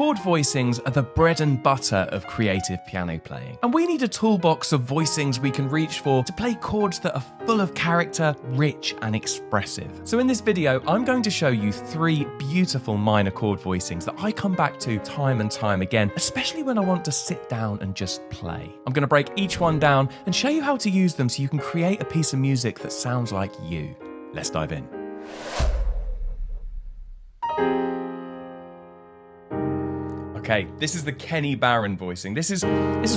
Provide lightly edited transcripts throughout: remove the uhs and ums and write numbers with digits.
chord voicings are the bread and butter of creative piano playing. And we need a toolbox of voicings we can reach for to play chords that are full of character, rich and expressive. So in this video, I'm going to show you 3 beautiful minor chord voicings that I come back to time and time again, especially when I want to sit down and just play. I'm going to break each one down and show you how to use them so you can create a piece of music that sounds like you. Let's dive in. Okay, this is the Barron voicing. This is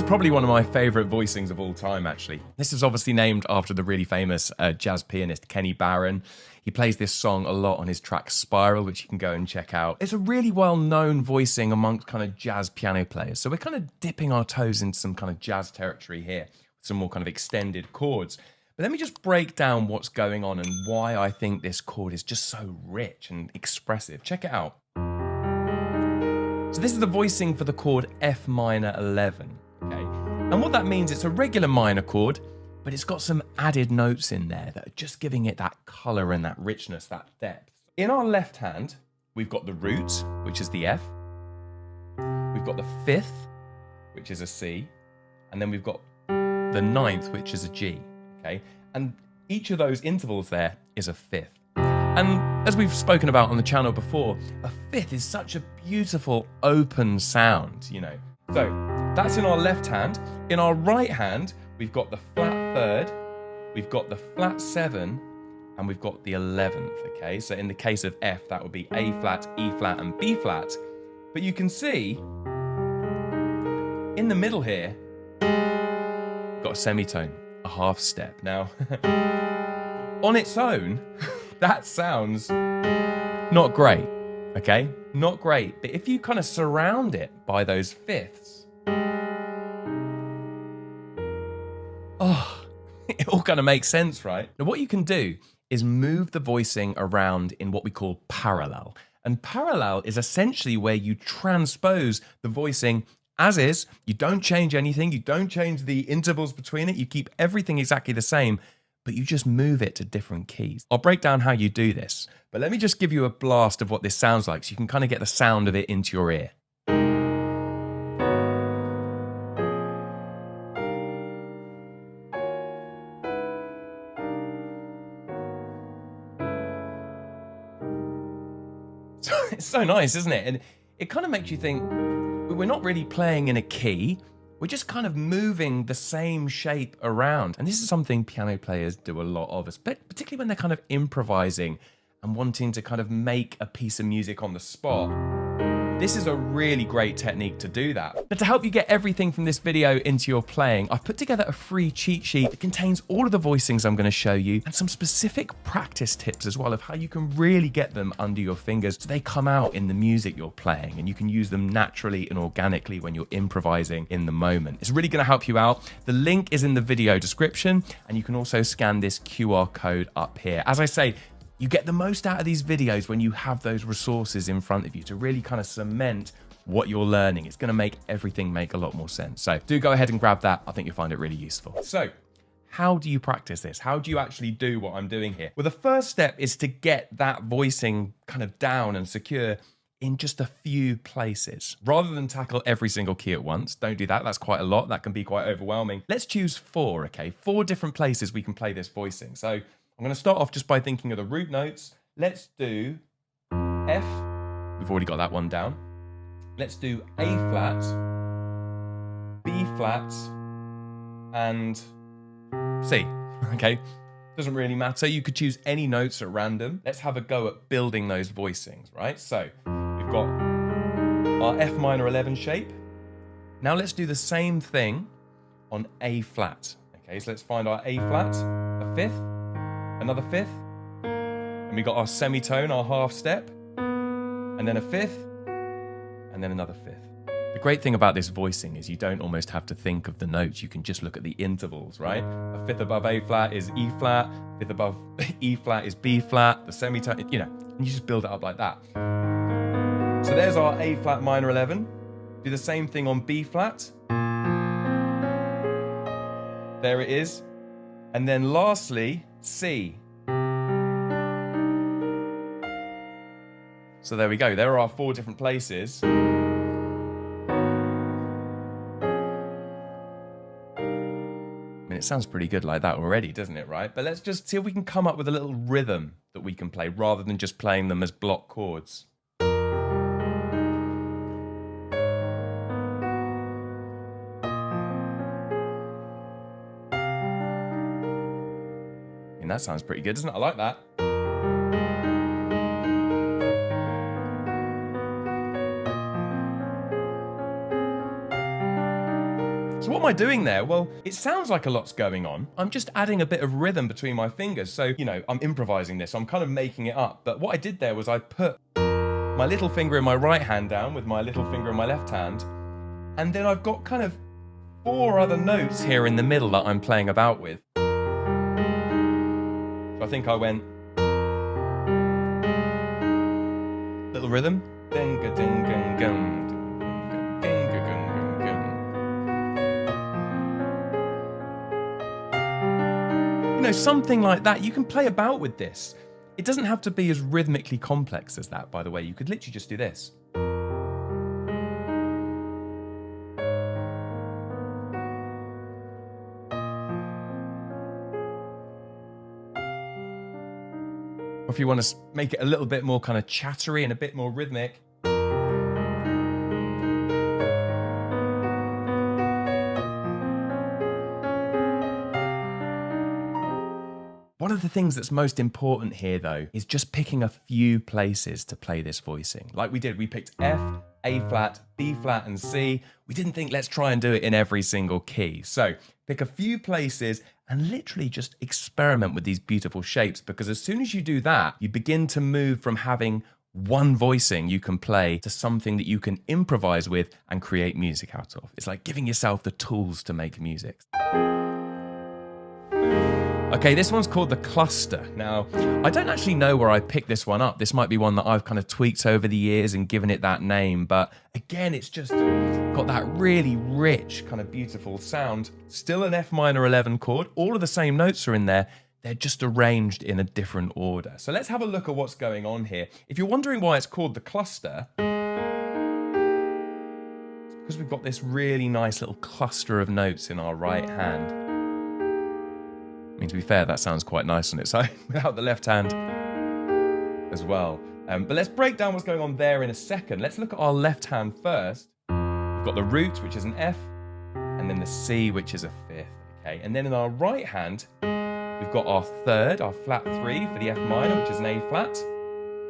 probably one of my favorite voicings of all time, actually. This is obviously named after the really famous jazz pianist Kenny Barron. He plays this song a lot on his track Spiral, which you can go and check out. It's a really well-known voicing amongst kind of jazz piano players. So we're kind of dipping our toes into some kind of jazz territory here, with some more kind of extended chords. But let me just break down what's going on and why I think this chord is just so rich and expressive. Check it out. So this is the voicing for the chord F minor 11, okay? And what that means, it's a regular minor chord, but it's got some added notes in there that are just giving it that color and that richness, that depth. In our left hand, we've got the root, which is the F. We've got the 5th, which is a C. And then we've got the 9th, which is a G, okay? And each of those intervals there is a 5th. And as we've spoken about on the channel before, a 5th is such a beautiful open sound, you know. So that's in our left hand. In our right hand, we've got the flat 3rd, we've got the flat 7, and we've got the 11th, okay? So in the case of F, that would be A flat, E flat, and B flat. But you can see, in the middle here, we've got a semitone, a half step. Now, on its own, that sounds not great, okay? Not great. But if you kind of surround it by those fifths, it all kind of makes sense, right? Now, what you can do is move the voicing around in what we call parallel. And parallel is essentially where you transpose the voicing as is. You don't change anything. You don't change the intervals between it. You keep everything exactly the same, but you just move it to different keys. I'll break down how you do this, but let me just give you a blast of what this sounds like so you can kind of get the sound of it into your ear. So it's so nice, isn't it? And it kind of makes you think, we're not really playing in a key, we're just kind of moving the same shape around. And this is something piano players do a lot of, particularly when they're kind of improvising and wanting to kind of make a piece of music on the spot. This is a really great technique to do that. But to help you get everything from this video into your playing, I've put together a free cheat sheet that contains all of the voicings I'm going to show you and some specific practice tips as well of how you can really get them under your fingers so they come out in the music you're playing and you can use them naturally and organically when you're improvising in the moment. It's really going to help you out. The link is in the video description and you can also scan this QR code up here. As I say, you get the most out of these videos when you have those resources in front of you to really kind of cement what you're learning. It's going to make everything make a lot more sense. So do go ahead and grab that. I think you'll find it really useful. So how do you practice this? How do you actually do what I'm doing here? Well, the first step is to get that voicing kind of down and secure in just a few places. Rather than tackle every single key at once, don't do that. That's quite a lot. That can be quite overwhelming. Let's choose 4, okay? 4 different places we can play this voicing. So I'm going to start off just by thinking of the root notes. Let's do F. We've already got that one down. Let's do A flat, B flat, and C. Okay, doesn't really matter. You could choose any notes at random. Let's have a go at building those voicings, right? So we've got our F minor 11 shape. Now let's do the same thing on A flat. Okay, so let's find our A flat, a 5th, another 5th, and we got our semitone, our half step, and then a 5th, and then another 5th. The great thing about this voicing is you don't almost have to think of the notes. You can just look at the intervals, right? A 5th above A flat is E flat, 5th above E flat is B flat, the semitone, you know, and you just build it up like that. So there's our A flat minor 11. Do the same thing on B flat. There it is. And then lastly, C. So there we go. There are our 4 different places. mean, it sounds pretty good like that already, doesn't it, right? But let's just see if we can come up with a little rhythm that we can play rather than just playing them as block chords. And that sounds pretty good, doesn't it? I like that. So what am I doing there? Well, it sounds like a lot's going on. I'm just adding a bit of rhythm between my fingers. So, you know, I'm improvising this. I'm kind of making it up. But what I did there was I put my little finger in my right hand down with my little finger in my left hand. And then I've got kind of 4 other notes here in the middle that I'm playing about with. So I think I went little rhythm. You know, something like that. You can play about with this. It doesn't have to be as rhythmically complex as that, by the way. You could literally just do this. Or if you want to make it a little bit more kind of chattery and a bit more rhythmic. One of the things that's most important here, though, is just picking a few places to play this voicing. Like we did, we picked F, A flat, B flat, and C. We didn't think, let's try and do it in every single key. So pick a few places and literally just experiment with these beautiful shapes, because as soon as you do that, you begin to move from having one voicing you can play to something that you can improvise with and create music out of. It's like giving yourself the tools to make music. Okay, this one's called the cluster. Now, I don't actually know where I picked this one up. This might be one that I've kind of tweaked over the years and given it that name. But again, it's just got that really rich, kind of beautiful sound. Still an F minor 11 chord. All of the same notes are in there. They're just arranged in a different order. So let's have a look at what's going on here. If you're wondering why it's called the cluster, it's because we've got this really nice little cluster of notes in our right hand. I mean, to be fair, that sounds quite nice on its own without the left hand as well. But let's break down what's going on there in a second. Let's look at our left hand first. We've got the root, which is an F, and then the C, which is a 5th. Okay, and then in our right hand, we've got our third, our flat 3 for the F minor, which is an A flat.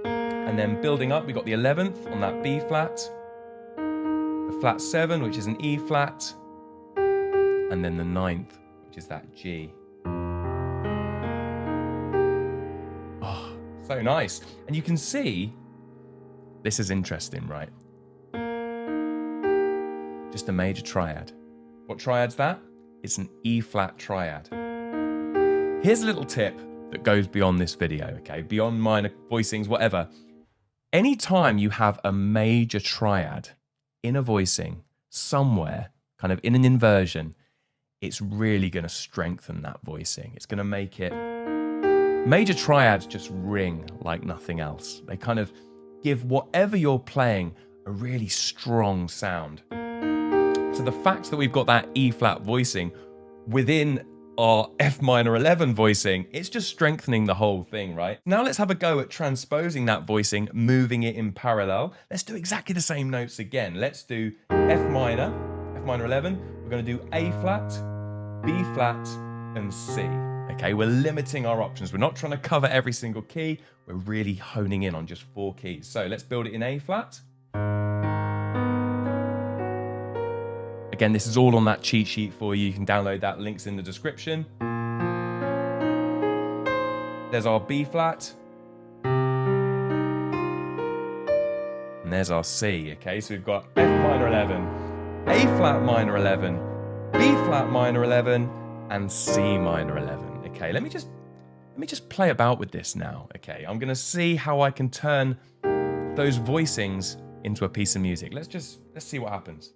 And then building up, we've got the 11th on that B flat, the flat 7, which is an E flat, and then the 9th, which is that G. So nice. And you can see, this is interesting, right? Just a major triad. What triad's that? It's an E flat triad. Here's a little tip that goes beyond this video, okay? Beyond minor voicings, whatever. Anytime you have a major triad in a voicing somewhere, kind of in an inversion, it's really going to strengthen that voicing. It's going to make it... Major triads just ring like nothing else. They kind of give whatever you're playing a really strong sound. So the fact that we've got that E flat voicing within our F minor 11 voicing, it's just strengthening the whole thing, right? Now let's have a go at transposing that voicing, moving it in parallel. Let's do exactly the same notes again. Let's do F minor 11. We're going to do A flat, B flat, and C. Okay, we're limiting our options. We're not trying to cover every single key. We're really honing in on just 4 keys. So let's build it in A flat. Again, this is all on that cheat sheet for you. You can download that. Link's in the description. There's our B flat. And there's our C, okay? So we've got F minor 11, A flat minor 11, B flat minor 11, and C minor 11. Okay, let me just play about with this now. Okay, I'm gonna see how I can turn those voicings into a piece of music. Let's see what happens.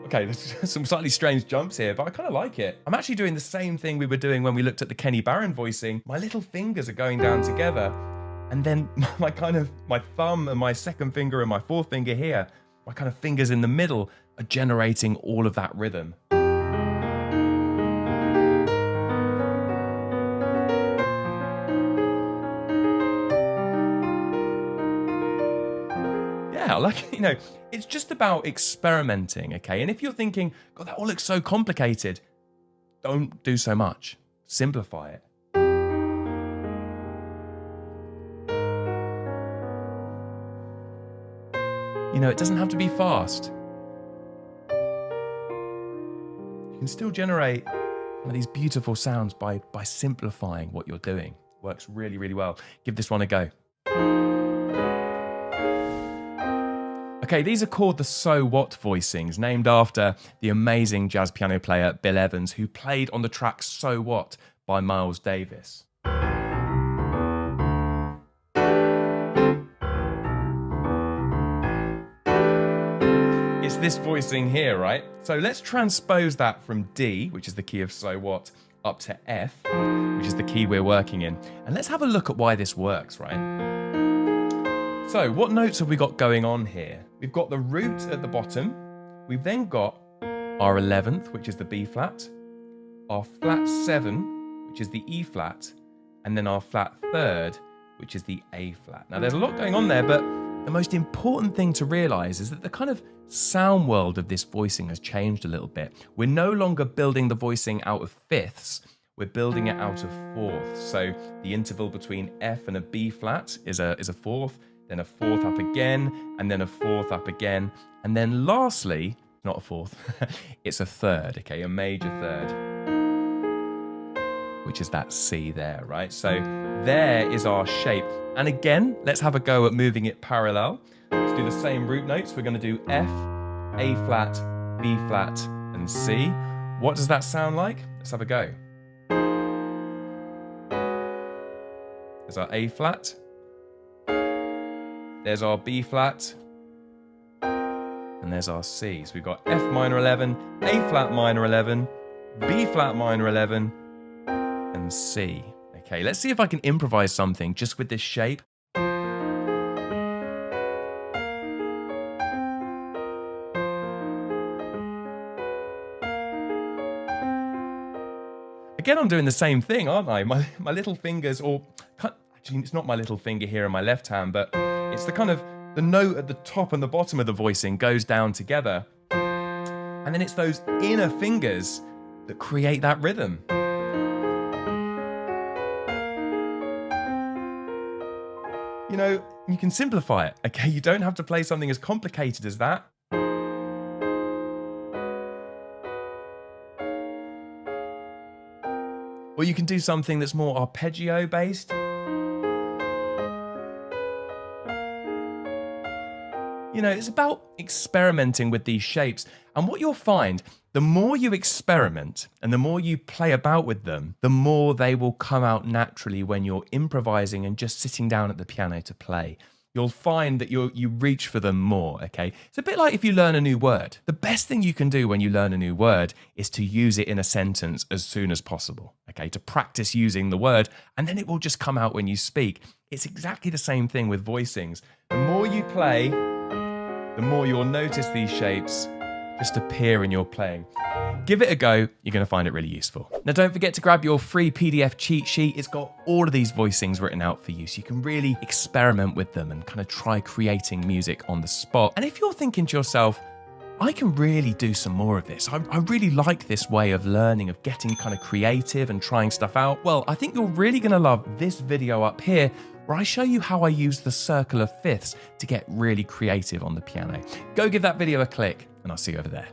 Okay, there's some slightly strange jumps here, but I kind of like it. I'm actually doing the same thing we were doing when we looked at the Barron voicing. My little fingers are going down together, And then my thumb and my second finger and my fourth finger here, my kind of fingers in the middle are generating all of that rhythm. Yeah, like, you know, it's just about experimenting, okay? And if you're thinking, God, that all looks so complicated, don't do so much. Simplify it. You know, it doesn't have to be fast. You can still generate one of these beautiful sounds by simplifying what you're doing. Works really, really well. Give this one a go. Okay, these are called the So What voicings, named after the amazing jazz piano player Bill Evans, who played on the track So What by Miles Davis. It's this voicing here, right? So let's transpose that from D, which is the key of So What, up to F, which is the key we're working in. And let's have a look at why this works, right? So what notes have we got going on here? We've got the root at the bottom. We've then got our 11th, which is the B flat, our flat 7, which is the E flat, and then our flat 3rd, which is the A flat. Now there's a lot going on there, but the most important thing to realize is that the kind of sound world of this voicing has changed a little bit. We're no longer building the voicing out of fifths, we're building it out of fourths. So the interval between F and a B flat is a fourth, then a fourth up again, and then a fourth up again. And then lastly, not a fourth, it's a third, okay, a major third, which is that C there, right? So there is our shape. And again, let's have a go at moving it parallel. Let's do the same root notes. We're gonna do F, A flat, B flat, and C. What does that sound like? Let's have a go. There's our A flat. There's our B flat, and there's our C. So we've got F minor 11, A flat minor 11, B flat minor 11, and C. Okay, let's see if I can improvise something just with this shape. Again, I'm doing the same thing, aren't I? My little fingers, or actually it's not my little finger here in my left hand, but it's the kind of, the note at the top and the bottom of the voicing goes down together. And then it's those inner fingers that create that rhythm. You know, you can simplify it, okay? You don't have to play something as complicated as that. Or you can do something that's more arpeggio based. You know, it's about experimenting with these shapes. And what you'll find, the more you experiment and the more you play about with them, the more they will come out naturally when you're improvising and just sitting down at the piano to play. You'll find that you reach for them more, okay? It's a bit like if you learn a new word. The best thing you can do when you learn a new word is to use it in a sentence as soon as possible, okay? To practice using the word, and then it will just come out when you speak. It's exactly the same thing with voicings. The more you play, the more you'll notice these shapes just appear in your playing. Give it a go, you're gonna find it really useful. Now don't forget to grab your free PDF cheat sheet. It's got all of these voicings written out for you, so you can really experiment with them and kind of try creating music on the spot. And if you're thinking to yourself, I can really do some more of this. I really like this way of learning, of getting kind of creative and trying stuff out. Well, I think you're really gonna love this video up here, where I show you how I use the circle of fifths to get really creative on the piano. Go give that video a click, and I'll see you over there.